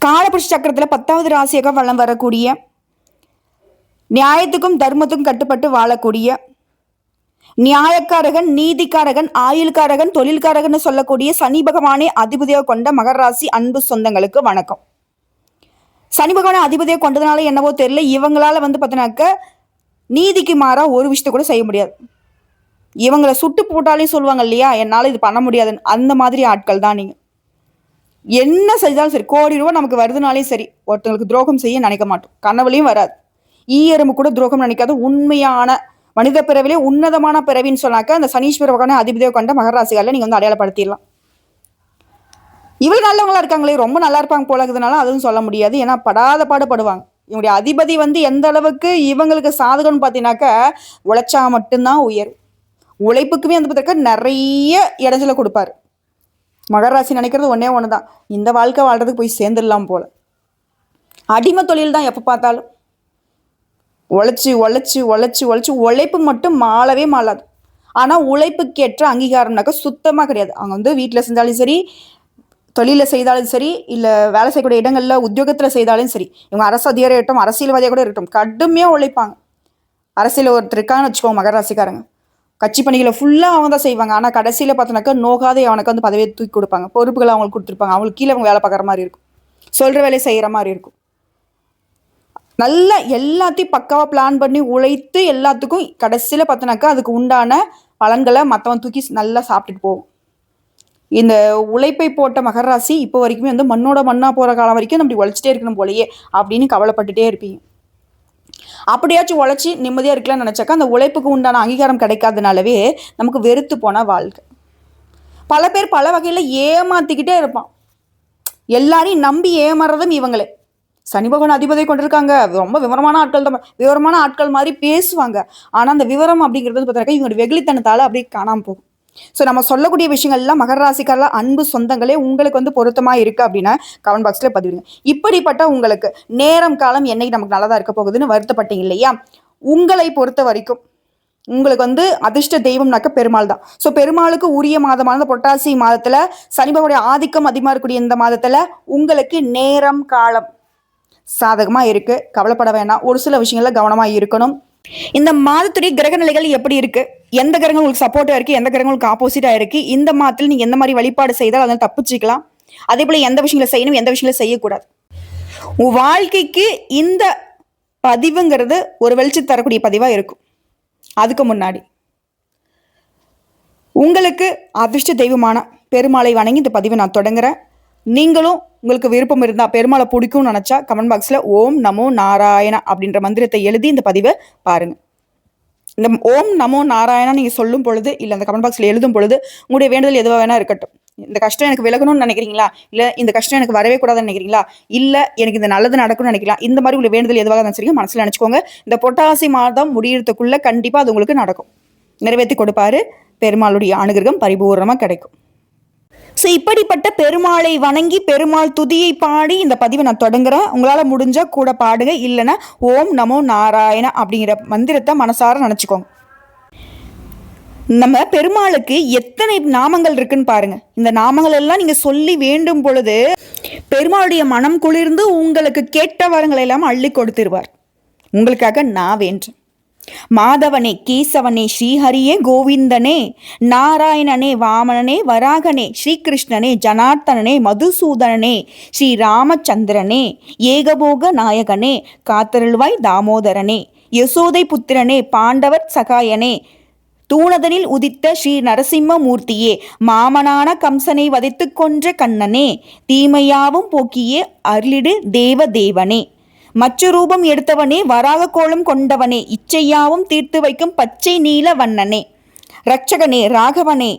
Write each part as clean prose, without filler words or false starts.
காலபுருஷ சக்கரத்தில் 10வது ராசியாக வளம் வரக்கூடிய, நியாயத்துக்கும் தர்மத்துக்கும் கட்டுப்பட்டு வாழக்கூடிய, நியாயக்காரகன், நீதிக்காரகன், ஆயுள்காரகன், தொழில்காரகன் சொல்லக்கூடிய சனி பகவானே அதிபதியாக கொண்ட மகர ராசி அன்பு சொந்தங்களுக்கு வணக்கம். சனி பகவானை அதிபதியாக கொண்டதுனால என்னவோ தெரியல, இவங்களால பார்த்தீங்கன்னாக்க நீதிக்கு மாறா ஒரு விஷயத்த கூட செய்ய முடியாது. இவங்களை சுட்டு போட்டாலே சொல்லுவாங்க இல்லையா, என்னால் இது பண்ண முடியாதுன்னு. அந்த மாதிரி ஆட்கள் தான் நீங்கள். என்ன செஞ்சாலும் சரி, கோடி ரூபா நமக்கு வருதுனாலே சரி, ஒருத்தங்களுக்கு துரோகம் செய்ய நினைக்க மாட்டோம். கனவுலையும் வராது. ஈயரும்பு கூட துரோகம் நினைக்காது. உண்மையான மனித பிறவிலே உன்னதமான பிறவின்னு சொன்னாக்க அந்த சனீஸ்வர பகவானை அதிபதியாக கொண்ட மகராசிகளில் நீங்கள் அடையாளப்படுத்திடலாம். இவ்வளவு நல்லவங்களா இருக்காங்களே, ரொம்ப நல்லா இருப்பாங்க போலங்கிறதுனால அதுவும் சொல்ல முடியாது. ஏன்னா படாத பாடுபடுவாங்க. இவங்களுடைய அதிபதி எந்த அளவுக்கு இவங்களுக்கு சாதகம்னு பார்த்தீங்கன்னாக்க, உழைச்சா மட்டும்தான் உயர். உழைப்புக்குமே பார்த்தீங்கன்னா நிறைய இடைஞ்சலை கொடுப்பாரு. மகராசி நினைக்கிறது ஒன்று தான், இந்த வாழ்க்கை வாழ்றதுக்கு போய் சேர்ந்துடலாம் போல. அடிமை தொழில் தான் எப்போ பார்த்தாலும். உழைச்சி உழைச்சி உழைச்சி உழைச்சி உழைப்பு மட்டும் மாளவே மாளாது. ஆனால் உழைப்புக்கேற்ற அங்கீகாரம்னாக்கா சுத்தமாக கிடையாது. அவங்க வீட்டில் செஞ்சாலும் சரி, தொழிலில் செய்தாலும் சரி, இல்லை வேலை செய்யக்கூடிய இடங்களில் உத்தியோகத்தில் செய்தாலும் சரி, இவங்க அரசு அதிகாரி இருக்கட்டும், அரசியல்வாதியாக கூட இருக்கட்டும், கடுமையாக உழைப்பாங்க. அரசியல் ஒருத்தர் இருக்கான்னு வச்சுக்கோங்க, மகராசிக்காரங்க கட்சி பணிகளை ஃபுல்லாக அவங்க தான் செய்வாங்க. ஆனால் கடைசியில் பார்த்தோன்னாக்கா நோகாதே அவனுக்கு பதவியை தூக்கி கொடுப்பாங்க. பொறுப்புகளை அவங்களுக்கு கொடுத்துருப்பாங்க. அவங்களுக்கு கீழே அவங்க வேலை பார்க்குற மாதிரி இருக்கும், சொல்கிற வேலையை செய்கிற மாதிரி இருக்கும். நல்லா எல்லாத்தையும் பக்காவாக பிளான் பண்ணி உழைத்து எல்லாத்துக்கும் கடைசியில் பார்த்தோன்னாக்கா அதுக்கு உண்டான பலன்களை மற்றவன் தூக்கி நல்லா சாப்பிட்டுட்டு போகும். இந்த உழைப்பை போட்ட மகராசி இப்போ வரைக்குமே மண்ணோட மண்ணாக போகிற காலம் வரைக்கும் நம்ம உழைச்சிட்டே இருக்கணும் போலையே அப்படின்னு கவலைப்பட்டுட்டே இருப்பீங்க. அப்படியாச்சும் உழைச்சி நிம்மதியாக இருக்கலாம்னு நினச்சாக்கா அந்த உழைப்புக்கு உண்டான அங்கீகாரம் கிடைக்காதனாலவே நமக்கு வெறுத்து போன வாழ்க்கை. பல பேர் பல வகையில் ஏமாற்றிக்கிட்டே இருப்பான். எல்லாரையும் நம்பி ஏமாறதும் இவங்களே. சனி பகவான் அதிபதியை கொண்டிருக்காங்க. ரொம்ப விவரமான ஆட்கள் தான், விவரமான ஆட்கள் மாதிரி பேசுவாங்க. ஆனால் அந்த விவரம் அப்படிங்கிறது பார்த்தாக்கா இவங்களோட வெகுளித்தனத்தால் அப்படியே காணாமல் போகும். ஸோ நம்ம சொல்லக்கூடிய விஷயங்கள்லாம் மகர ராசிக்காரர்கள் அன்பு சொந்தங்களே உங்களுக்கு பொருத்தமாக இருக்குது அப்படின்னா கமெண்ட் பாக்ஸில் பதிவிடுங்க. இப்படிப்பட்ட உங்களுக்கு நேரம் காலம் என்னைக்கு நமக்கு நல்லதாக இருக்க போகுதுன்னு வருத்தப்பட்டீங்க இல்லையா? உங்களை பொறுத்த வரைக்கும் உங்களுக்கு அதிர்ஷ்ட தெய்வம்னாக்க பெருமாள் தான். ஸோ பெருமாளுக்கு உரிய மாதமான புரட்டாசி மாதத்தில் சனி பகவானுடைய ஆதிக்கம் அதிகமாக இருக்கக்கூடிய இந்த மாதத்தில் உங்களுக்கு நேரம் காலம் சாதகமாக இருக்குது. கவலைப்பட வேணாம். ஒரு சில விஷயங்கள்ல கவனமாக இருக்கணும். இந்த மாதத்துடைய கிரக நிலைகள் எப்படி இருக்கு, எந்த கிரகங்கள் உங்களுக்கு சப்போர்ட்டா இருக்கு, எந்த கிரகங்கள் உங்களுக்கு ஆப்போசிட்டா இருக்கு, இந்த மாதத்தில் நீங்க எந்த மாதிரி வழிபாடு செய்தால் அதை தப்பிச்சுக்கலாம், அதே போல எந்த விஷயங்களை செய்யணும், எந்த விஷயங்களை செய்யக்கூடாது, உன் வாழ்க்கைக்கு இந்த பதிவுங்கிறது ஒரு வெளிச்சம் தரக்கூடிய பதிவா இருக்கும். அதுக்கு முன்னாடி உங்களுக்கு அதிர்ஷ்ட தெய்வமான பெருமாளை வணங்கி இந்த பதிவை நான் தொடங்குறேன். நீங்களும் உங்களுக்கு விருப்பம் இருந்தால், பெருமாளை பிடிக்கும்னு நினச்சா கமெண்ட் பாக்ஸில் ஓம் நமோ நாராயணா அப்படின்ற மந்திரத்தை எழுதி இந்த பதிவை பாருங்கள். இந்த ஓம் நமோ நாராயணா நீங்கள் சொல்லும் பொழுது, இல்லை அந்த கமெண்ட் பாக்ஸில் எழுதும் பொழுது உங்களுடைய வேண்டுதல் எதுவாக வேணா இருக்கட்டும். இந்த கஷ்டம் எனக்கு விலகணும்னு நினைக்கிறீங்களா, இல்லை இந்த கஷ்டம் எனக்கு வரவே கூடாதுன்னு நினைக்கிறீங்களா, இல்லை எனக்கு இந்த நல்லது நடக்கும்னு நினைக்கலாம், இந்த மாதிரி உங்களுடைய வேண்டுதல் எதுவாக நினைச்சிருக்கீங்க மனசில் நினச்சிக்கோங்க. இந்த புரட்டாசி மாதம் முடியறதுக்குள்ள கண்டிப்பாக அது உங்களுக்கு நடக்கும், நிறைவேற்றி கொடுப்பாரு. பெருமாளுடைய அனுகிரகம் பரிபூர்ணமாக கிடைக்கும். ஸோ இப்படிப்பட்ட பெருமாளை வணங்கி பெருமாள் துதியை பாடி இந்த பதிவை நான் தொடங்குறேன். உங்களால் முடிஞ்சா கூட பாடுங்க, இல்லைன்னா ஓம் நமோ நாராயண அப்படிங்கிற மந்திரத்தை மனசார நினச்சிக்கோங்க. நம்ம பெருமாளுக்கு எத்தனை நாமங்கள் இருக்குன்னு பாருங்க. இந்த நாமங்கள் எல்லாம் நீங்க சொல்லி வேண்டும் பொழுது பெருமாளுடைய மனம் குளிர்ந்து உங்களுக்கு கேட்ட வரங்களை எல்லாம் அள்ளி கொடுத்துருவார். உங்களுக்காக நான் வேண்டேன். மாதவனே, கேசவனே, ஸ்ரீஹரியே, கோவிந்தனே, நாராயணனே, வாமனனே, வராகனே, ஸ்ரீகிருஷ்ணனே, ஜனார்த்தனனே, மதுசூதனனே, ஸ்ரீ ராமச்சந்திரனே, ஏகபோக நாயகனே, காத்தருள்வாய் தாமோதரனே, யசோதை புத்திரனே, பாண்டவர் சகாயனே, தூணதனில் உதித்த ஸ்ரீ நரசிம்ம மூர்த்தியே, மாமனான கம்சனை வதைத்து கொன்ற கண்ணனே, தீமையாவும் போக்கியே அருளிடு தேவ தேவனே, மற்ற ரூபம் எடுத்தவனே, வராக கோலம் கொண்டவனே, இச்சையாவும் தீர்த்து வைக்கும் பச்சை நீல வண்ணனே, இரட்சகனே, ராகவனே,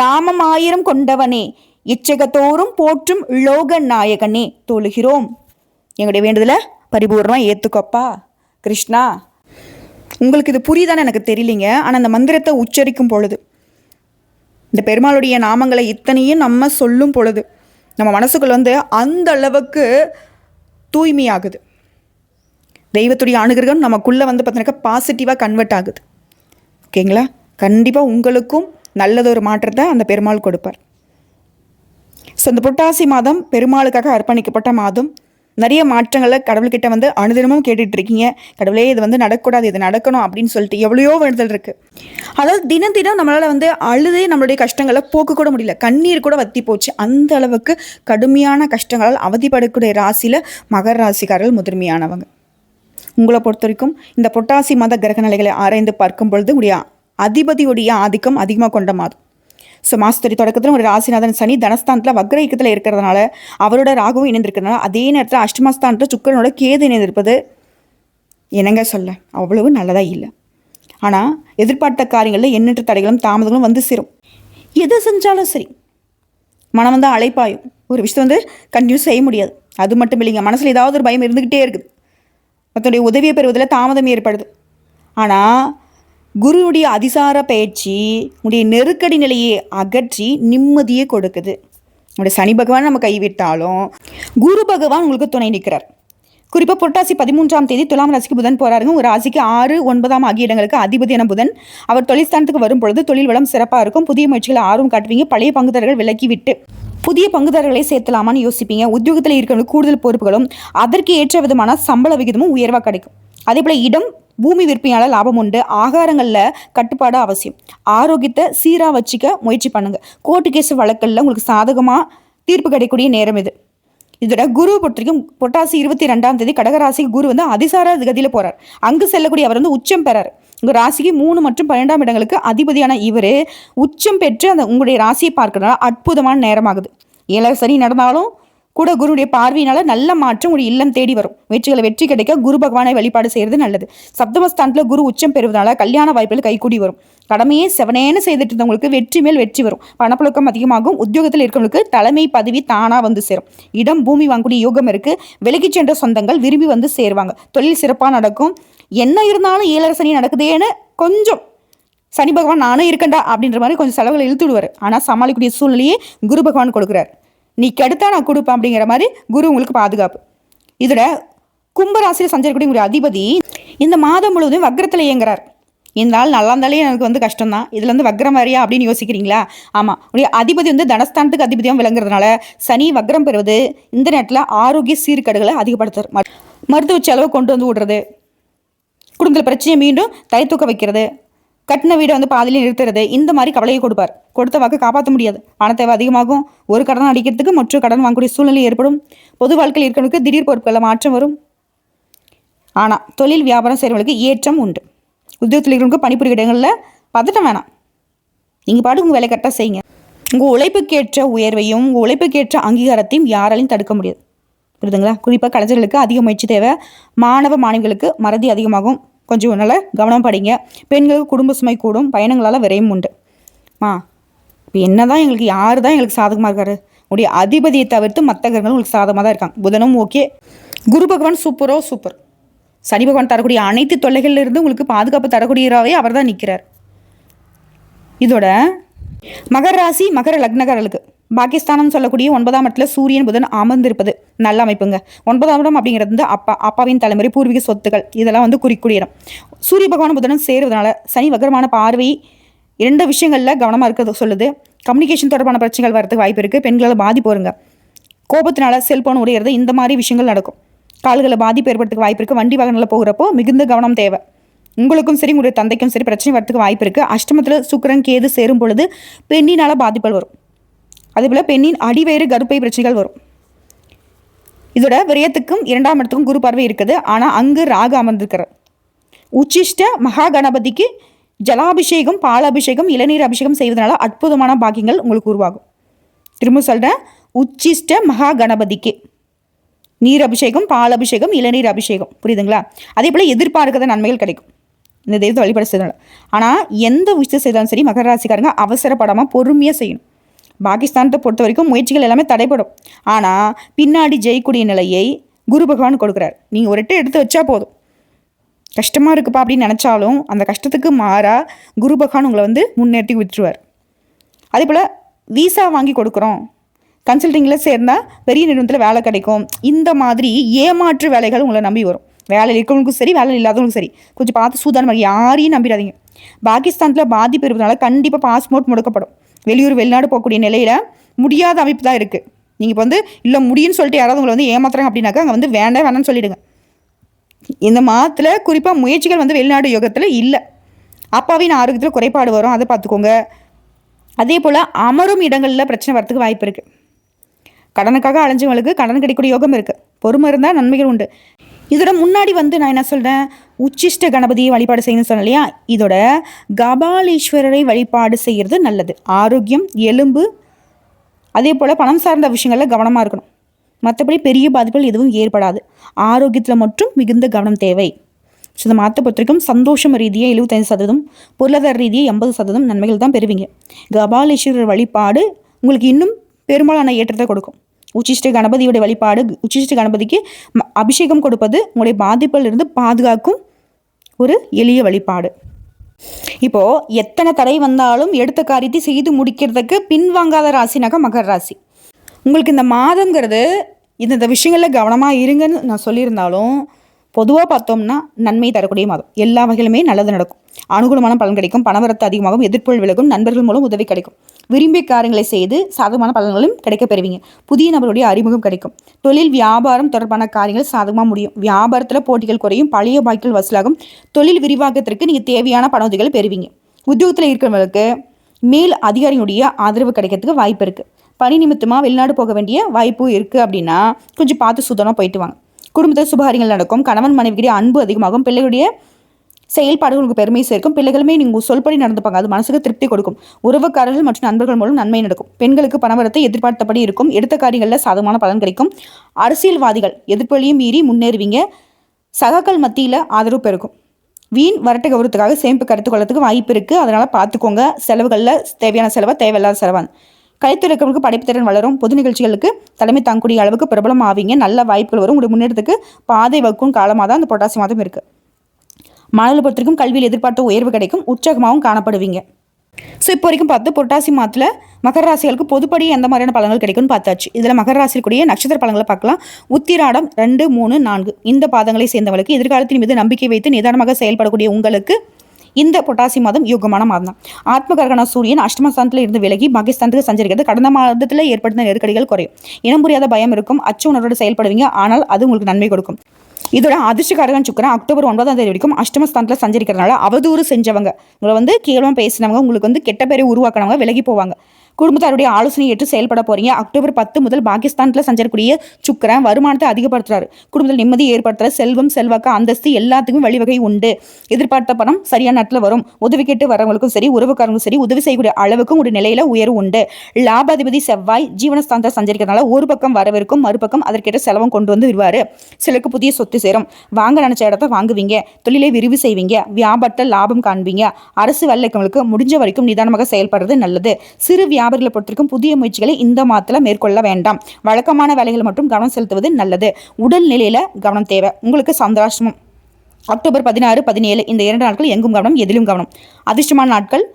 நாமம் 1000 கொண்டவனே, இச்சகத்தோறும் போற்றும் லோக நாயகனே தொழுகிறோம். எங்களுடைய வேண்டுதலை பரிபூர்ணமா ஏத்துக்கோப்பா கிருஷ்ணா. உங்களுக்கு இது புரியுதான்னு எனக்கு தெரியலிங்க. ஆனால் அந்த மந்திரத்தை உச்சரிக்கும் பொழுது, இந்த பெருமாளுடைய நாமங்களை இத்தனையும் நம்ம சொல்லும் பொழுது நம்ம மனசுக்குள்ள அந்த அளவுக்கு தூய்மையாகுது. தெய்வத்துடைய அனுகிரகம் நமக்குள்ளே பார்த்தீங்கன்னாக்கா பாசிட்டிவாக கன்வெர்ட் ஆகுது. ஓகேங்களா? கண்டிப்பாக உங்களுக்கும் நல்லதொரு மாற்றத்தை அந்த பெருமாள் கொடுப்பார். ஸோ இந்த புரட்டாசி மாதம் பெருமாளுக்காக அர்ப்பணிக்கப்பட்ட மாதம். நிறைய மாற்றங்களை கடவுள்கிட்ட வந்து அனுதினமும் கேட்டுட்டு இருக்கீங்க. கடவுளே இது வந்து நடக்கக்கூடாது, இது நடக்கணும் அப்படின்னு சொல்லிட்டு எவ்வளையோ வேண்டுதல் இருக்கு. அதாவது தினம் தினம் நம்மளால வந்து அழுதே நம்மளுடைய கஷ்டங்களை போக்க கூட முடியல, கண்ணீர் கூட வத்தி போச்சு. அந்த அளவுக்கு கடுமையான கஷ்டங்களால் அவதிப்படக்கூடிய ராசியில மகர ராசிக்காரர்கள் முதன்மையானவங்க. உங்களை பொறுத்த வரைக்கும் இந்த புரட்டாசி மாத கிரக நிலைகளை ஆராய்ந்து பார்க்கும் பொழுது உடைய அதிபதியுடைய ஆதிக்கம் அதிகமாக கொண்ட மாதம். ஸோ மாசத்துடைய தொடக்கத்தில் ஒரு ராசிநாதன் சனி தனஸ்தானத்தில் வக்ர இயக்கத்தில் இருக்கிறதுனால அவரோட ராகுவும் இணைந்திருக்கிறதுனால, அதே நேரத்தில் அஷ்டமஸ்தானத்தில் சுக்கிரனோட கேது இணைந்திருப்பது என்னங்க சொல்ல அவ்வளவு நல்லதாக இல்லை. ஆனால் எதிர்பார்த்த காரியங்களில் எண்ணற்ற தடைகளும் தாமதங்களும் வந்து சேரும். எது செஞ்சாலும் சரி மனம் வந்து அழைப்பாயும், ஒரு விஷயத்தை வந்து கண்டினியூஸ் செய்ய முடியாது. அது மட்டும் இல்லைங்க, மனசில் ஏதாவது ஒரு பயம் இருந்துக்கிட்டே இருக்குது, மற்றனுடைய உதவியை பெறுவதில் தாமதம் ஏற்படுது. ஆனால் குருவுடைய அதிசார பயிற்சி உடைய நெருக்கடி நிலையை அகற்றி நிம்மதியை கொடுக்குது. உடைய சனி பகவான் நம்ம கைவிட்டாலும் குரு பகவான் உங்களுக்கு துணை நிற்கிறார். குறிப்பாக புரட்டாசி 13ஆம் தேதி துலாம் ராசிக்கு புதன் போறாருங்க. ஒரு ராசிக்கு 6, 9 ஆகிய இடங்களுக்கு அதிபதியான புதன் அவர் தொழில் ஸ்தானத்துக்கு வரும் பொழுது தொழில் வளம் சிறப்பாக இருக்கும். புதிய முயற்சிகளை ஆர்வம் காட்டுவீங்க. பழைய பங்குதாரர்கள் விலக்கி விட்டு புதிய பங்குதாரர்களை சேர்த்தலாமான்னு யோசிப்பீங்க. உத்தியோகத்தில் இருக்கிறவங்க கூடுதல் பொறுப்புகளும் அதற்கு ஏற்ற விதமான சம்பள விகிதமும் உயர்வாக கிடைக்கும். அதே போல இடம் பூமி விற்பனையால லாபம் உண்டு. ஆகாரங்களில் கட்டுப்பாடு அவசியம். ஆரோக்கியத்தை சீராக வச்சுக்க முயற்சி பண்ணுங்க. கோர்ட்டு கேஸ் வழக்கல்ல உங்களுக்கு சாதகமாக தீர்ப்பு கிடைக்கக்கூடிய நேரம் இது. இதோட குரு பொறுத்த வரைக்கும் புரட்டாசி 22ஆம் தேதி கடகராசிக்கு குரு வந்து அதிசார கதியில் போறார். அங்கு செல்லக்கூடிய அவர் வந்து உச்சம் பெறார். உங்க ராசிக்கு 3 மற்றும் 12ஆம் இடங்களுக்கு அதிபதியான இவர் உச்சம் பெற்று அந்த உங்களுடைய ராசியை பார்க்கறதுனால அற்புதமான நேரமாகுது. 7 சனி நடந்தாலும் கூட குருடைய பார்வையினால நல்ல மாற்றம் ஒரு இல்லம் தேடி வரும். முயற்சிகளை வெற்றி கிடைக்க குரு பகவானை வழிபாடு செய்யறது நல்லது. சப்தமஸ்தானத்துல குரு உச்சம் பெறுவதால கல்யாண வாய்ப்புகள் கைகூடி வரும். கடமையே செவனேன்னு செய்துட்டு இருந்தவங்களுக்கு வெற்றி மேல் வெற்றி வரும். பணப்புழக்கம் அதிகமாகும். உத்தியோகத்தில் இருக்கிறவங்களுக்கு தலைமை பதவி தானா வந்து சேரும். இடம் பூமி வாங்கக்கூடிய யோகம் இருக்கு. விலகி சென்ற சொந்தங்கள் விரும்பி வந்து சேருவாங்க. தொழில் சிறப்பாக நடக்கும். என்ன இருந்தாலும் 7 சனி நடக்குதேன்னு கொஞ்சம் சனி பகவான் நானும் இருக்கண்டா அப்படின்ற மாதிரி கொஞ்சம் செலவுகளை இழுத்து விடுவார். ஆனால் சமாளிக்கக்கூடிய சூழ்நிலையே குரு பகவான் கொடுக்குறார். நீ கெடுத்தா நான் கொடுப்பேன் அப்படிங்கிற மாதிரி குரு உங்களுக்கு பாதுகாப்பு. இதோட கும்பராசியில் சஞ்சரிக்கக்கூடிய ஒரு அதிபதி இந்த மாதம் முழுவதும் வக்ரத்தில் இயங்குறார். இந்த நாள் நல்லா இருந்தாலே எனக்கு வந்து கஷ்டம் தான், இதுல இருந்து வக்ரம் வரையா அப்படின்னு யோசிக்கிறீங்களா? ஆமாம், உடைய அதிபதி வந்து தனஸ்தானத்துக்கு அதிபதியாக விளங்குறதுனால சனி வக்ரம் பெறுவது இந்த நேரத்தில் ஆரோக்கிய சீர்கேடுகளை அதிகப்படுத்துறார். மருத்துவ செலவை கொண்டு வந்து விடுறது, குடும்பத்தில் பிரச்சனையை மீண்டும் தூக்க வைக்கிறது, கட்டின வீடை வந்து பாதிலே நிறுத்துறது, இந்த மாதிரி கவலையை கொடுப்பார். கொடுத்த வாக்கு காப்பாற்ற முடியாது. பண தேவை அதிகமாகும். ஒரு கடன் அடிக்கிறதுக்கு மற்றொரு கடன் வாங்கக்கூடிய சூழ்நிலை ஏற்படும். பொது வாழ்க்கையில் இருக்கிறவங்களுக்கு திடீர் பொறுப்புகளில் மாற்றம் வரும். ஆனால் தொழில் வியாபாரம் செய்கிறவங்களுக்கு ஏற்றம் உண்டு. உத்தியோகத்தில் இருக்கிறவங்களுக்கு பணிபுரிய இடங்களில் பதட்டம் வேணாம். நீங்கள் பாட்டு உங்கள் வேலை கரெக்டாக செய்யுங்க. உங்கள் உழைப்புக்கேற்ற உயர்வையும் உங்கள் உழைப்புக்கேற்ற அங்கீகாரத்தையும் யாராலையும் தடுக்க முடியாது. புரியுதுங்களா? குறிப்பாக கலைஞர்களுக்கு அதிக முயற்சி தேவை. மாணவ மாணவிகளுக்கு மறதி அதிகமாகும். கொஞ்சம் நல்லா கவனம் படிங்க. பெண்களுக்கு குடும்ப சுமை கூடும். பயணங்களால் விரையும் உண்டு. இப்போ என்ன தான் எங்களுக்கு யார் தான் எங்களுக்கு சாதகமாக இருக்காரு? உடைய அதிபதியை தவிர்த்து மற்ற கிரகங்களும் உங்களுக்கு சாதகமாக தான் இருக்காங்க. புதனும் ஓகே, குரு பகவான் சூப்பர். சனி பகவான் தரக்கூடிய அனைத்து தொல்லைகளிலிருந்து உங்களுக்கு பாதுகாப்பு தரக்கூடியவராகவே அவர் தான் நிற்கிறார். இதோட மகர ராசி மகர லக்னக்காரர்களுக்கு பாகிஸ்தானம் சொல்லக்கூடிய 9ஆம் இடத்துல சூரியன் புதன் அமர்ந்திருப்பது நல்ல அமைப்புங்க. 9ஆம் இடம் அப்படிங்கிறது வந்து அப்பாவின் தலைமுறை, பூர்வீக சொத்துக்கள் இதெல்லாம் வந்து குறிக்கூடிய இடம். சூரிய பகவான் புதனும் சேருவதனால சனி வக்ரமான பார்வை 2 விஷயங்களில் கவனமாக இருக்கிறது சொல்லுது. கம்யூனிகேஷன் தொடர்பான பிரச்சனைகள் வரதுக்கு வாய்ப்பு இருக்குது. பெண்களால் பாதிப்பு வருங்க. கோபத்தினால செல்போன் உடையிறது, இந்த மாதிரி விஷயங்கள் நடக்கும். கால்களை பாதிப்பு ஏற்படுறதுக்கு வாய்ப்பு இருக்குது. வண்டி வாகனங்களில் போகிறப்போ மிகுந்த கவனம் தேவை. உங்களுக்கும் சரி உங்களுடைய தந்தைக்கும் சரி பிரச்சனை வரதுக்கு வாய்ப்பு இருக்குது. அஷ்டமத்தில் சுக்கிரன் கேது சேரும் பொழுது பெண்ணினால் பாதிப்புகள் வரும். அதேபோல் பெண்ணின் அடிவயிறு கர்ப்பை பிரச்சனைகள் வரும். இதோட விரயத்துக்கும் 2ஆம் இடத்துக்கும் குரு பார்வை இருக்குது. ஆனால் அங்கு ராகு அமர்ந்திருக்கிறார். உச்சிஷ்ட மகா கணபதிக்கு ஜலாபிஷேகம், பாலாபிஷேகம், இளநீர் அபிஷேகம் செய்வதனால அற்புதமான பாக்கியங்கள் உங்களுக்கு உருவாகும். திரும்ப சொல்கிறேன், உச்சிஷ்ட மகா கணபதிக்கு நீர் அபிஷேகம், பால் அபிஷேகம், இளநீர் அபிஷேகம். புரியுதுங்களா? அதே போல் எதிர்பார்க்காத நன்மைகள் கிடைக்கும் இந்த தெய்வத்தை வழிபாடு செய்தனால. ஆனால் எந்த விஷயம் செய்தாலும் சரி மகர ராசிக்காரங்க அவசரப்படாமல் பொறுமையாக செய்யணும். பாகிஸ்தானத்தை பொறுத்த வரைக்கும் முயற்சிகள் எல்லாமே தடைப்படும். ஆனால் பின்னாடி ஜெயிக்கூடிய நிலையை குரு பகவான் கொடுக்குறார். நீங்கள் ஒரு எடுத்து வச்சா போதும். கஷ்டமாக இருக்குப்பா அப்படின்னு நினச்சாலும் அந்த கஷ்டத்துக்கு மாறாக குரு பகவான் உங்களை வந்து முன்னேற்றி விட்டுருவார். அதே போல் வீசா வாங்கி கொடுக்குறோம், கன்சல்டிங்கில் சேர்ந்தால் பெரிய நிறுவனத்தில் வேலை கிடைக்கும், இந்த மாதிரி ஏமாற்று வேலைகள் உங்களை நம்பி வரும். வேலை இருக்கிறவங்களுக்கும் சரி வேலை இல்லாதவங்களுக்கும் சரி கொஞ்சம் பார்த்து சூதானமாக யாரையும் நம்பிடாதீங்க. பாகிஸ்தானத்தில் பாதிப்பு இருப்பதனால கண்டிப்பாக பாஸ்போர்ட் முடக்கப்படும். வெளியூர் வெளிநாடு போகக்கூடிய நிலையில் முடியாத அமைப்பு தான் இருக்குது. நீங்கள் இப்போ வந்து இல்லை முடியும்னு சொல்லிட்டு யாராவது உங்களை வந்து ஏமாத்துறாங்க அப்படின்னாக்கா அங்கே வந்து வேணாம்னு சொல்லிவிடுங்க. இந்த மாதத்தில் குறிப்பாக முயற்சிகள் வந்து வெளிநாடு யோகத்தில் இல்லை. அப்பாவின் ஆரோக்கியத்தில் குறைபாடு வரும், அதை பார்த்துக்கோங்க. அதே போல் அமரும் இடங்களில் பிரச்சனை வரத்துக்கு வாய்ப்பு இருக்குது. கடனுக்காக அலைஞ்சவங்களுக்கு கடன் கிடைக்கக்கூடிய யோகம் இருக்குது. பொறுமை இருந்தால் நன்மைகள் உண்டு. இதோட முன்னாடி வந்து நான் என்ன சொல்கிறேன், உச்சிஷ்ட கணபதியை வழிபாடு செய்யணும்னு சொன்னேன் இல்லையா, இதோட கபாலீஸ்வரரை வழிபாடு செய்கிறது நல்லது. ஆரோக்கியம், எலும்பு, அதே போல் பணம் சார்ந்த விஷயங்களில் கவனமாக இருக்கணும். மற்றபடி பெரிய பாதிப்புகள் எதுவும் ஏற்படாது. ஆரோக்கியத்தில் மட்டும் மிகுந்த கவனம் தேவை. ஸோ இந்த மாற்ற பொறுத்திருக்கும் சந்தோஷம் ரீதியாக 75%, பொருளாதார ரீதியாக 80% நன்மைகள் தான் பெறுவீங்க. கபாலீஸ்வரர் வழிபாடு உங்களுக்கு இன்னும் பெரும்பாலான ஏற்றத்தை கொடுக்கும். உச்சிஷ்ட கணபதியோட வழிபாடு, உச்சிஷ்ட கணபதிக்கு அபிஷேகம் கொடுப்பது உங்களுடைய பாதிப்பிலிருந்து பாதுகாக்கும் ஒரு எளிய வழிபாடு. இப்போது எத்தனை தடை வந்தாலும் எடுத்த காரியத்தை செய்து முடிக்கிறதுக்கு பின்வாங்காத ராசினாக்கா மகர ராசி. உங்களுக்கு இந்த மாதங்கிறது இந்த விஷயங்களில் கவனமாக இருங்கன்னு நான் சொல்லியிருந்தாலும் பொதுவாக பார்த்தோம்னா நன்மை தரக்கூடிய மாதம். எல்லா வகையிலுமே நல்லது நடக்கும். அனுகூலமான பலன் கிடைக்கும். பணவரத்து அதிகமாகும். எதிர்ப்புகள் விலகும். நண்பர்கள் மூலம் உதவி கிடைக்கும். விரும்பிய காரியங்களை செய்து சாதகமான பலன்களும் கிடைக்க பெறுவீங்க. புதிய நபருடைய அறிமுகம் கிடைக்கும். தொழில் வியாபாரம் தொடர்பான காரியங்கள் சாதகமாக முடியும். வியாபாரத்தில் போட்டிகள் குறையும். பழைய பாக்கிகள் வசூலாகும். தொழில் விரிவாக்கத்திற்கு நீங்கள் தேவையான பண உதவிகளை பெறுவீங்க. உத்தியோகத்தில் இருக்கிறவங்களுக்கு மேல் அதிகாரியுடைய ஆதரவு கிடைக்கிறதுக்கு வாய்ப்பு இருக்குது. பணி நிமித்தமாக வெளிநாடு போக வேண்டிய வாய்ப்பு இருக்குது அப்படின்னா கொஞ்சம் பார்த்து சுத்தமாக போயிட்டு வாங்க. குடும்பத்தில் சுபகாரியங்கள் நடக்கும். கணவன் மனைவிக்கிடையே அன்பு அதிகமாகும். பிள்ளைகளுடைய செயல்பாடுகளுக்கு பெருமை சேர்க்கும். பிள்ளைகளுமே நீங்கள் சொல்படி நடந்துப்பாங்க. அது மனசுக்கு திருப்தி கொடுக்கும். உறவுக்காரர்கள் மற்றும் நண்பர்கள் மூலம் நன்மை நடக்கும். பெண்களுக்கு பணவரத்தை எதிர்பார்த்தபடி இருக்கும். எடுத்த காரியங்களில் சாதகமான பலன் கிடைக்கும். அரசியல்வாதிகள் எதிர்ப்புகளையும் மீறி முன்னேறுவீங்க. சகாக்கள் மத்தியில் ஆதரவு பெருக்கும். வீண் வரட்டு கௌரவத்துக்காக சேமிப்பு கருத்து கொள்ளத்துக்கு வாய்ப்பு இருக்குது. அதனால் பார்த்துக்கோங்க. செலவுகளில் தேவையான செலவை தேவையில்லாத செலவான கலைத்துறை இருக்கிறவங்களுக்கு படைப்புத்திறன் வளரும். பொது நிகழ்ச்சிகளுக்கு தலைமை தாங்கக்கூடிய அளவுக்கு பிரபலம் ஆவீங்க. நல்ல வாய்ப்புகள் வரும். உங்களுடைய முன்னேற்றத்துக்கு பாதை வகுக்கும் காலமாக தான் இந்த புரட்டாசி மாதம் இருக்குது. மாணவர்களை பொறுத்திருக்கும் கல்வியில் எதிர்பார்த்த உயர்வு கிடைக்கும். உற்சாகமாகவும் காணப்படுவீங்க. ஸோ இப்போ வரைக்கும் பார்த்து புரட்டாசி மாதத்தில் மகர ராசிகளுக்கு பொதுப்படி எந்த மாதிரியான பலன்கள் கிடைக்கும்னு பார்த்தாச்சு. இதில் மகர ராசிக்குரிய நட்சத்திர பலன்களை பார்க்கலாம். உத்திராடம் 2, 3, 4 இந்த பாதங்களை சேர்ந்தவர்களுக்கு எதிர்காலத்தின் மீது நம்பிக்கை வைத்து நிதானமாக செயல்படக்கூடிய உங்களுக்கு இந்த புரட்டாசி மாதம் யோகமான மாதம் தான். ஆத்மகரகன சூரியன் அஷ்டமஸ்தானத்தில் இருந்து விலகி பாகிஸ்தானத்துக்கு சஞ்சரிக்கிறது. கடந்த மாதத்தில் ஏற்படுத்த நெருக்கடிகள் குறையும். இனம் புரியாத பயம் இருக்கும். அச்ச உணர்வோடு செயல்படுவீங்க. ஆனால் அது உங்களுக்கு நன்மை கொடுக்கும். இதோட அதிர்ஷ்டக்காரகன் சுக்கிரன் அக்டோபர் 9ஆம் தேதி வரைக்கும் அஷ்டமஸ்தானத்தில் சஞ்சரிக்கிறதுனால அவதூறு செஞ்சவங்க, உங்களை வந்து கேவலமாக பேசினவங்க, உங்களுக்கு வந்து கெட்ட பேரை உருவாக்கினவங்க விலகி போவாங்க. குடும்பத்தாருடைய ஆலோசனை ஏற்று செயல்பட போறீங்க. அக்டோபர் 10 முதல் பாகிஸ்தானத்தில் சஞ்சரிக்கூடிய சுக்கிரன் வருமானத்தை அதிகப்படுத்துறாரு. குடும்பத்தில் நிம்மதி ஏற்படுத்துற செல்வம், செல்வாக்கு, அந்தஸ்து எல்லாத்துக்கும் வழிவகை உண்டு. எதிர்பார்த்த பணம் சரியான நேரத்தில் வரும். உதவி கேட்டு வரவங்களுக்கும் சரி, உறவுக்காரங்களுக்கும் சரி, உதவி செய்யக்கூடிய அளவுக்கும் ஒரு நிலையில உயர்வு உண்டு. லாபாதிபதி செவ்வாய் ஜீவனஸ்தானத்தை சஞ்சரிக்கிறதுனால ஒரு பக்கம் வரவிருக்கும், மறுபக்கம் அதற்கேற்ற செலவம் கொண்டு வந்து விடுவாரு. சிலருக்கு புதிய சொத்து சேரும். வாங்க நினைச்ச இடத்த வாங்குவீங்க. தொழிலை விரிவு செய்வீங்க. வியாபாரத்தில் லாபம் காண்பீங்க. அரசு வேலைகளுக்கு முடிஞ்ச வரைக்கும் நிதானமாக செயல்படுறது நல்லது. சிறு வியாபாரிகளை பொறுத்திருக்கும் புதிய முயற்சிகளை இந்த மாதத்தில் மேற்கொள்ள வேண்டாம். வழக்கமான வேலைகள் மட்டும் கவனம் செலுத்துவது நல்லது. உடல் நிலையில கவனம் தேவை. உங்களுக்கு சந்திராஷ்டமம் அக்டோபர் 16, 17 இந்த 2 நாட்கள் எங்கும் கவனம், எதிலும் கவனம். அதிர்ஷ்டமான நாட்கள்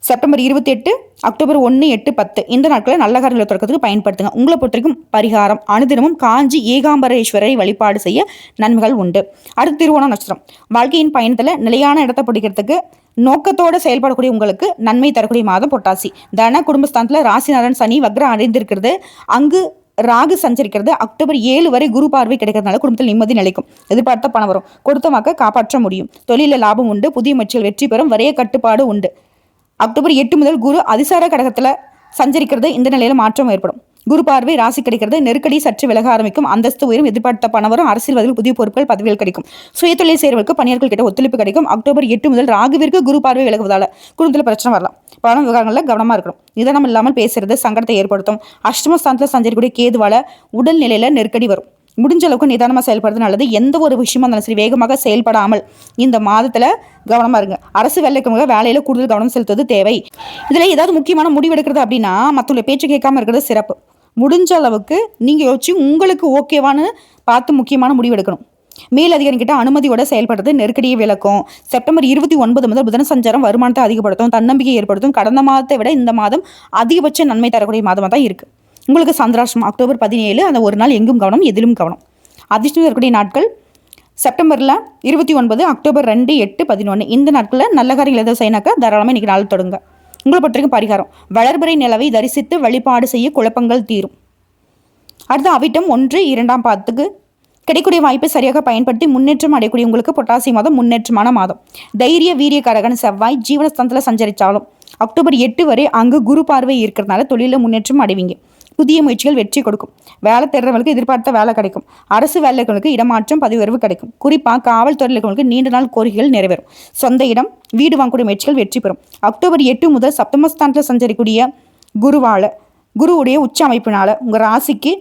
செப்டம்பர் 28, அக்டோபர் 1, 8, 10 இந்த நாட்களை நல்ல காரியங்களை தொடக்கத்துக்கு பயன்படுத்துங்க. உங்களை பொறுத்திருக்கும் பரிகாரம் அனுதினமும் காஞ்சி ஏகாம்பரேஸ்வரரை வழிபாடு செய்ய நன்மைகள் உண்டு. அடுத்து திருவோணம் நட்சத்திரம். வாழ்க்கையின் பயணத்தில் நிலையான இடத்தை பிடிக்கிறதுக்கு நோக்கத்தோடு செயல்படக்கூடிய உங்களுக்கு நன்மை தரக்கூடிய மாதம் புரட்டாசி. தன குடும்பஸ்தானத்தில் ராசிநாதன் சனி வக்ரம் அடைந்திருக்கிறது. அங்கு ராகு சஞ்சரிக்கிறது. அக்டோபர் 7 வரை குரு பார்வை கிடைக்கிறதுனால குடும்பத்தில் நிம்மதி நிலைக்கும். எதிர்பார்த்த பணம் வரும். கொடுத்த வாக்கை காப்பாற்ற முடியும். தொழிலில் லாபம் உண்டு. புதிய முயற்சிகள் வெற்றி பெறும். வரைய கட்டுப்பாடு உண்டு. அக்டோபர் 8 முதல் குரு அதிசார கடகத்தில் சஞ்சரிக்கிறது. இந்த நிலையில் மாற்றம் ஏற்படும். குரு பார்வை ராசி கிடைக்கிறது. நெருக்கடி சற்று விலக ஆரம்பிக்கும். அந்தஸ்து உயரும். எதிர்பார்த்த பணம் வரும். அரசியல்வாதிகள் புதிய பொறுப்புகள் பதவிகள் கிடைக்கும். சுயதொழில் செய்வர்களுக்கு பணியாளர்கள் கிட்ட ஒத்துழைப்பு கிடைக்கும். அக்டோபர் 8 முதல் ராகுவிற்கு குரு பார்வை விலகுவதால் குடும்பத்தில் பிரச்சனை வரலாம். பண விவகாரங்களில் கவனமாக இருக்கணும். நிதானம் இல்லாமல் பேசுறது சங்கடத்தை ஏற்படுத்தும். அஷ்டமஸ்தானத்தில் சஞ்சரிக்கூடிய கேதுவால உடல் நிலையில நெருக்கடி வரும். முடிஞ்ச அளவுக்கு நிதானமாக செயல்படுறது நல்லது. எந்த ஒரு விஷயமா இருந்தாலும் சரி வேகமாக செயல்படாமல் இந்த மாதத்தில் கவனமாக இருங்க. அரசு வேலைக்கு வேலையில் கூடுதல் கவனம் செலுத்துவது தேவை. இதில் ஏதாவது முக்கியமான முடிவு எடுக்கிறது அப்படின்னா மற்றவங்களை பேச்சு கேட்காம இருக்கிறது சிறப்பு. முடிஞ்ச அளவுக்கு நீங்கள் யோசிச்சு உங்களுக்கு ஓகேவானு பார்த்து முக்கியமான முடிவு எடுக்கணும். மேலதிகாரிகிட்ட அனுமதியோட செயல்படுறது நெருக்கடியை விளக்கும். செப்டம்பர் 29 முதல் புதன சஞ்சாரம் வருமானத்தை அதிகப்படுத்தும். தன்னம்பிக்கை ஏற்படுத்தும். கடந்த மாதத்தை விட இந்த மாதம் அதிகபட்ச நன்மை தரக்கூடிய மாதமாக தான் இருக்குது. உங்களுக்கு சந்திராஷ்டமம் அக்டோபர் 17 அந்த ஒரு நாள் எங்கும் கவனம், எதிலும் கவனம். அதிர்ஷ்டம் இருக்கக்கூடிய நாட்கள் செப்டம்பரில் 29, அக்டோபர் 2, 8, 11 இந்த நாட்களில் நல்ல காரியங்கள் எதாவது செய்யினாக்கா தாராளமாக இன்றைக்கி நாள் தொடங்க. உங்களை பொறுத்தவரைக்கும் பரிகாரம் வளர்பிறை நிலவை தரிசித்து வழிபாடு செய்ய குழப்பங்கள் தீரும். அடுத்து அவிட்டம் 1, 2ஆம் பாதத்துக்கு கிடைக்கூடிய வாய்ப்பை சரியாக பயன்படுத்தி முன்னேற்றம் அடையக்கூடிய உங்களுக்கு புரட்டாசி மாதம் முன்னேற்றமான மாதம். தைரிய வீரியக்காரகன் செவ்வாய் ஜீவனஸ்தானத்தில் சஞ்சரித்தாலும் அக்டோபர் 8 வரை அங்கு குரு பார்வை இருக்கிறதுனால தொழிலில் முன்னேற்றம் அடைவீங்க. புதிய முயற்சிகள் வெற்றி கொடுக்கும். வேலை தேடுறவங்களுக்கு எதிர்பார்த்த வேலை கிடைக்கும். அரசு வேலைகளுக்கு இடமாற்றம் பதவி உயர்வு கிடைக்கும். குறிப்பாக காவல்துறைகளுக்கு நீண்ட நாள் கோரிக்கைகள் நிறைவேறும். சொந்த இடம் வீடு வாங்கக்கூடிய முயற்சிகள் வெற்றி பெறும். அக்டோபர் 8 முதல் சப்தமஸ்தானத்தில் சஞ்சரிக்கூடிய குருவுடைய உச்ச அமைப்பினால உங்கள் ராசிக்கு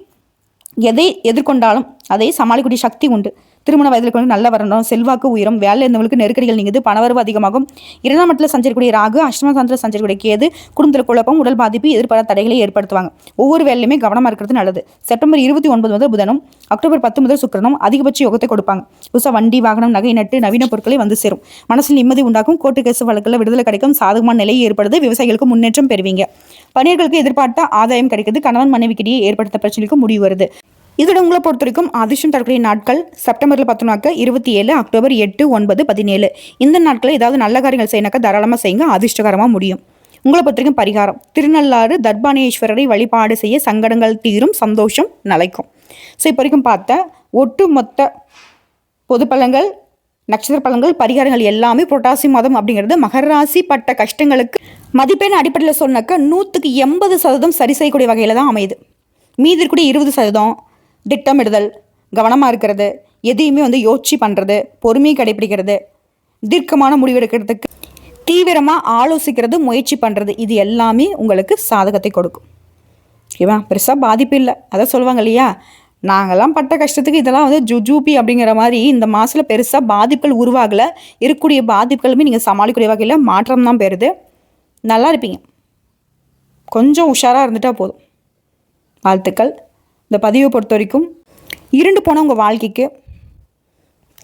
எதை எதிர்கொண்டாலும் அதை சமாளிக்கக்கூடிய சக்தி உண்டு. திருமண வயதில் கொண்டு நல்ல வரணும், செல்வாக்கு உயரும், வேலை இருந்தவங்களுக்கு நெருக்கடிகள் நீங்குது, பணவரவு அதிகமாகும். 2ஆம் இடத்துல சஞ்சரிக்கூடிய ராகு, அஷ்டமஸ்தானத்தில் சஞ்சரிக்கூடிய கேது குடும்பத்தில் குழப்பம், உடல் பாதிப்பு, எதிர்பாராத தடைகளை ஏற்படுத்துவாங்க. ஒவ்வொரு வேலையுமே கவனமாக இருக்கிறது நல்லது. செப்டம்பர் 29 முதல் புதனும் அக்டோபர் 10 முதல் சுக்கிரனும் அதிகபட்ச யோகத்தை கொடுப்பாங்க. புதுசாக வண்டி வாகனம் நகை நட்டு நவீன பொருட்களை வந்து சேரும். மனசில் நிம்மதி உண்டாகும். கோர்ட்டு கேசு வழக்கில் விடுதலை கிடைக்கும். சாதகமான நிலை ஏற்படுது. விவசாயிகளுக்கு முன்னேற்றம் பெறுவீங்க. பணியர்களுக்கு எதிர்பார்த்த ஆதாயம் கிடைக்குது. கணவன் மனைவிக்கிடையே ஏற்படுத்த பிரச்சனைக்கு முடிவு வருது. இதோட உங்களை பொறுத்த வரைக்கும் அதிர்ஷ்டம் தரக்கூடிய நாட்கள் செப்டம்பரில் 10 நாட்கள் 27, அக்டோபர் 8, 9, 17. இந்த நாட்களில் ஏதாவது நல்ல காரியங்கள் செய்யினாக்கா தாராளமாக செய்யுங்க, அதிர்ஷ்டகரமாக முடியும். உங்களை பொறுத்த வரைக்கும் பரிகாரம் திருநள்ளாறு தர்பானேஸ்வரரை வழிபாடு செய்ய சங்கடங்கள் தீரும், சந்தோஷம் நிலைக்கும். ஸோ இப்போ வரைக்கும் பார்த்த ஒட்டுமொத்த பொது பலன்கள், நட்சத்திர பலன்கள், பரிகாரங்கள் எல்லாமே புரட்டாசி மாதம் அப்படிங்கிறது மகர ராசி பட்ட கஷ்டங்களுக்கு மதிப்பெண் அடிப்படையில் சொன்னாக்கா 100% சரி செய்யக்கூடிய வகையில் தான் அமையுது. மீதி இருக்கக்கூடிய 20% திட்டமிடுதல், கவனமாக இருக்கிறது, எதையுமே யோசிச்சு பண்ணுறது, பொறுமையை கடைபிடிக்கிறது, தீர்க்கமான முடிவெடுக்கிறதுக்கு தீவிரமாக ஆலோசிக்கிறது, முயற்சி பண்ணுறது, இது எல்லாமே உங்களுக்கு சாதகத்தை கொடுக்கும். ஓகேவா? பெருசாக பாதிப்பு இல்லை. அதான் சொல்லுவாங்க இல்லையா, நாங்கள்லாம் பட்ட கஷ்டத்துக்கு இதெல்லாம் ஜூபி அப்படிங்கிற மாதிரி இந்த மாதத்தில் பெருசாக பாதிப்புகள் உருவாகலை. இருக்கக்கூடிய பாதிப்புகளுமே நீங்கள் சமாளிக்கக்கூடிய வகையில் மாற்றம் தான் பெறுது. நல்லா இருப்பீங்க. கொஞ்சம் உஷாராக இருந்துட்டால் போதும். வாழ்த்துக்கள். இந்த பதிவை பொறுத்த வரைக்கும் இருண்டு போன உங்கள் வாழ்க்கைக்கு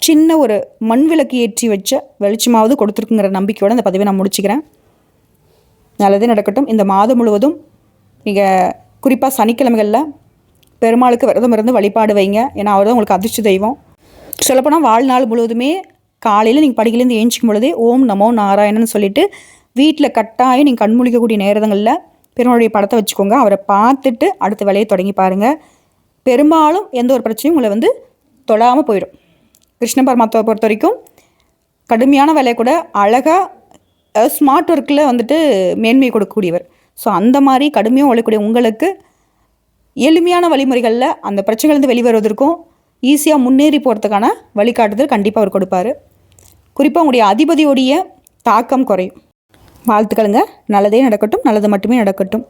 சின்ன ஒரு மண் விளக்கு ஏற்றி வச்ச வெளிச்சமாவது கொடுத்துருக்குங்கிற நம்பிக்கையோடு இந்த பதிவை நான் முடிச்சுக்கிறேன். நல்லதே நடக்கட்டும். இந்த மாதம் முழுவதும் நீங்கள் குறிப்பாக சனிக்கிழமைகளில் பெருமாளுக்கு விரதம் இருந்து வழிபாடு வைங்க. ஏன்னா அவர் தான் உங்களுக்கு அதிர்ஷ்ட தெய்வம். சொல்லப்போனால் வாழ்நாள் முழுவதுமே காலையில் நீங்கள் படிக்கிலேருந்து ஏஞ்சிக்கும் பொழுதே ஓம் நமோ நாராயணன்னு சொல்லிவிட்டு வீட்டில் கட்டாயம் நீங்கள் கண்முழிக்கக்கூடிய நேரங்களில் பெருமாளுடைய படத்தை வச்சுக்கோங்க. அவரை பார்த்துட்டு அடுத்த வேலையை தொடங்கி பாருங்கள். பெரும்பாலும் எந்த ஒரு பிரச்சனையும் உங்களை தொடாமல் போயிடும். கிருஷ்ண பரமாத்மாவை பொறுத்த வரைக்கும் கடுமையான வேலையை கூட அழகாக ஸ்மார்ட் ஒர்க்கில் மேன்மையை கொடுக்கக்கூடியவர். ஸோ அந்த மாதிரி கடுமையாக உழைக்கக்கூடிய உங்களுக்கு எளிமையான வழிமுறைகளில் அந்த பிரச்சனைலேருந்து வெளிவருவதற்கும் ஈஸியாக முன்னேறி போகிறதுக்கான வழிகாட்டுதல் கண்டிப்பாக அவர் கொடுப்பார். குறிப்பாக உங்களுடைய அதிபதியோடைய தாக்கம் குறையும். வாழ்த்துக்களுங்க. நல்லதே நடக்கட்டும், நல்லது மட்டுமே நடக்கட்டும்.